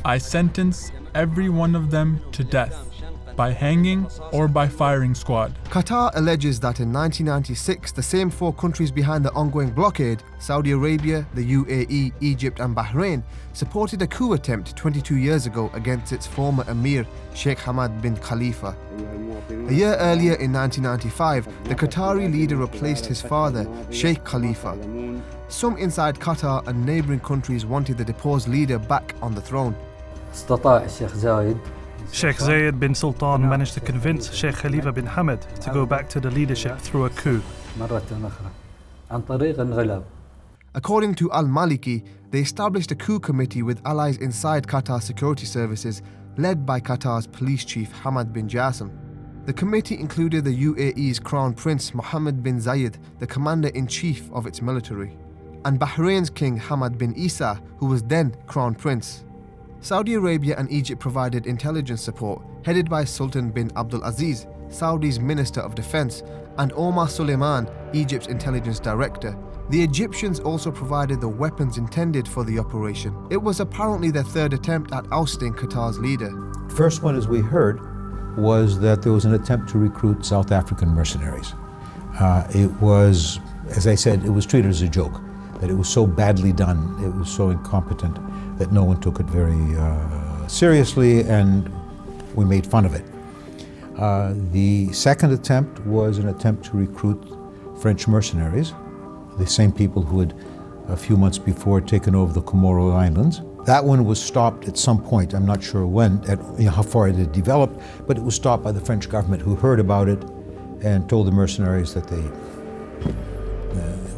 I sentence every one of them to death, by hanging or by firing squad. Qatar alleges that in 1996, the same four countries behind the ongoing blockade, Saudi Arabia, the UAE, Egypt and Bahrain, supported a coup attempt 22 years ago against its former Emir, Sheikh Hamad bin Khalifa. A year earlier in 1995, the Qatari leader replaced his father, Sheikh Khalifa. Some inside Qatar and neighbouring countries wanted the deposed leader back on the throne. Sheikh Zayed bin Sultan managed to convince Sheikh Khalifa bin Hamad to go back to the leadership through a coup. According to Al-Maliki, they established a coup committee with allies inside Qatar security services, led by Qatar's police chief Hamad bin Jassim. The committee included the UAE's Crown Prince Mohammed bin Zayed, the commander-in-chief of its military, and Bahrain's King Hamad bin Isa, who was then Crown Prince. Saudi Arabia and Egypt provided intelligence support, headed by Sultan bin Abdul Aziz, Saudi's Minister of Defense, and Omar Suleiman, Egypt's intelligence director. The Egyptians also provided the weapons intended for the operation. It was apparently their third attempt at ousting Qatar's leader. First one, as we heard, was that there was an attempt to recruit South African mercenaries. It was, as I said, it was treated as a joke, that it was so badly done, it was so incompetent, that no one took it very seriously, and we made fun of it. The second attempt was an attempt to recruit French mercenaries, the same people who had a few months before taken over the Comoro Islands. That one was stopped at some point, I'm not sure when, how far it had developed, but it was stopped by the French government, who heard about it and told the mercenaries that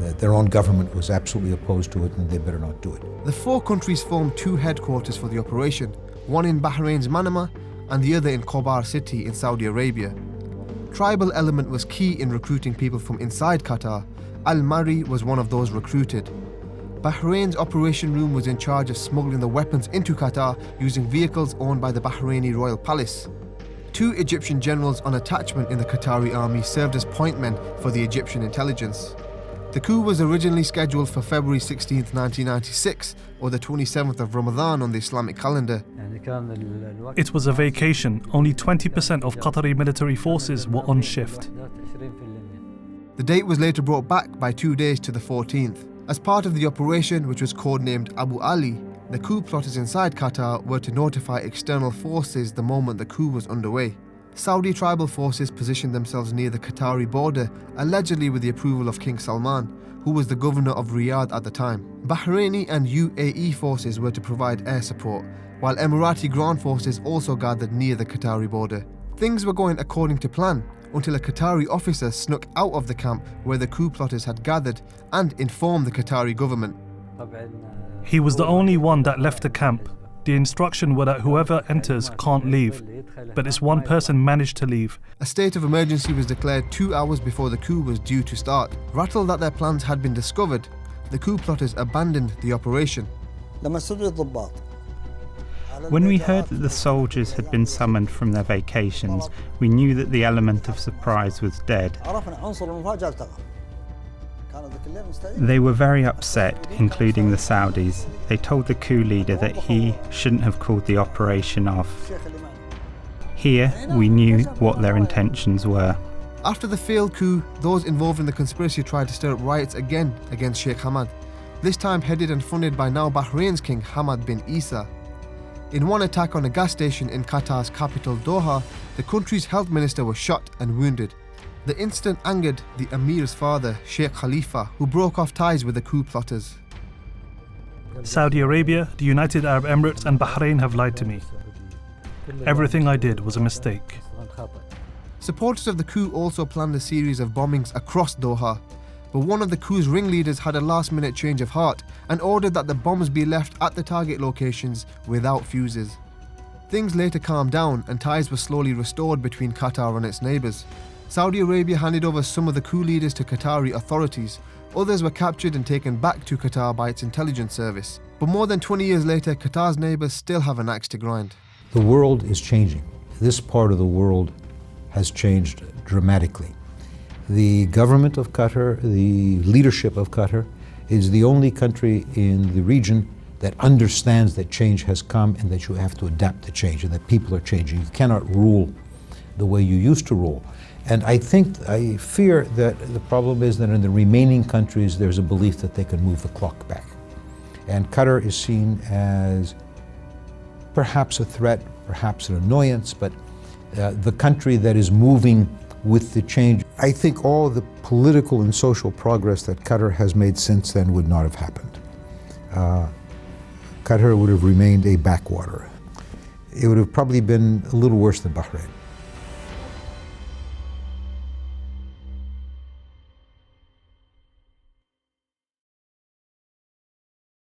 that their own government was absolutely opposed to it and they better not do it. The four countries formed two headquarters for the operation, one in Bahrain's Manama and the other in Khobar city in Saudi Arabia. Tribal element was key in recruiting people from inside Qatar. Al-Mari was one of those recruited. Bahrain's operation room was in charge of smuggling the weapons into Qatar using vehicles owned by the Bahraini royal palace. Two Egyptian generals on attachment in the Qatari army served as point men for the Egyptian intelligence. The coup was originally scheduled for February 16, 1996, or the 27th of Ramadan on the Islamic calendar. It was a vacation. Only 20% of Qatari military forces were on shift. The date was later brought back by 2 days to the 14th. As part of the operation, which was codenamed Abu Ali, the coup plotters inside Qatar were to notify external forces the moment the coup was underway. Saudi tribal forces positioned themselves near the Qatari border, allegedly with the approval of King Salman, who was the governor of Riyadh at the time. Bahraini and UAE forces were to provide air support, while Emirati ground forces also gathered near the Qatari border. Things were going according to plan, until a Qatari officer snuck out of the camp where the coup plotters had gathered and informed the Qatari government. He was the only one that left the camp. The instruction was that whoever enters can't leave, but this one person managed to leave. A state of emergency was declared 2 hours before the coup was due to start. Rattled that their plans had been discovered, the coup plotters abandoned the operation. When we heard that the soldiers had been summoned from their vacations, we knew that the element of surprise was dead. They were very upset, including the Saudis. They told the coup leader that he shouldn't have called the operation off. Here, we knew what their intentions were. After the failed coup, those involved in the conspiracy tried to stir up riots again against Sheikh Hamad, this time headed and funded by now Bahrain's King Hamad bin Isa. In one attack on a gas station in Qatar's capital Doha, the country's health minister was shot and wounded. The incident angered the Emir's father, Sheikh Khalifa, who broke off ties with the coup plotters. Saudi Arabia, the United Arab Emirates and Bahrain have lied to me. Everything I did was a mistake. Supporters of the coup also planned a series of bombings across Doha, but one of the coup's ringleaders had a last-minute change of heart and ordered that the bombs be left at the target locations without fuses. Things later calmed down and ties were slowly restored between Qatar and its neighbours. Saudi Arabia handed over some of the coup leaders to Qatari authorities. Others were captured and taken back to Qatar by its intelligence service. But more than 20 years later, Qatar's neighbours still have an axe to grind. The world is changing. This part of the world has changed dramatically. The government of Qatar, the leadership of Qatar, is the only country in the region that understands that change has come and that you have to adapt to change and that people are changing. You cannot rule the way you used to rule. And I fear that the problem is that in the remaining countries there's a belief that they can move the clock back. And Qatar is seen as perhaps a threat, perhaps an annoyance, but the country that is moving with the change. I think all the political and social progress that Qatar has made since then would not have happened. Qatar would have remained a backwater. It would have probably been a little worse than Bahrain.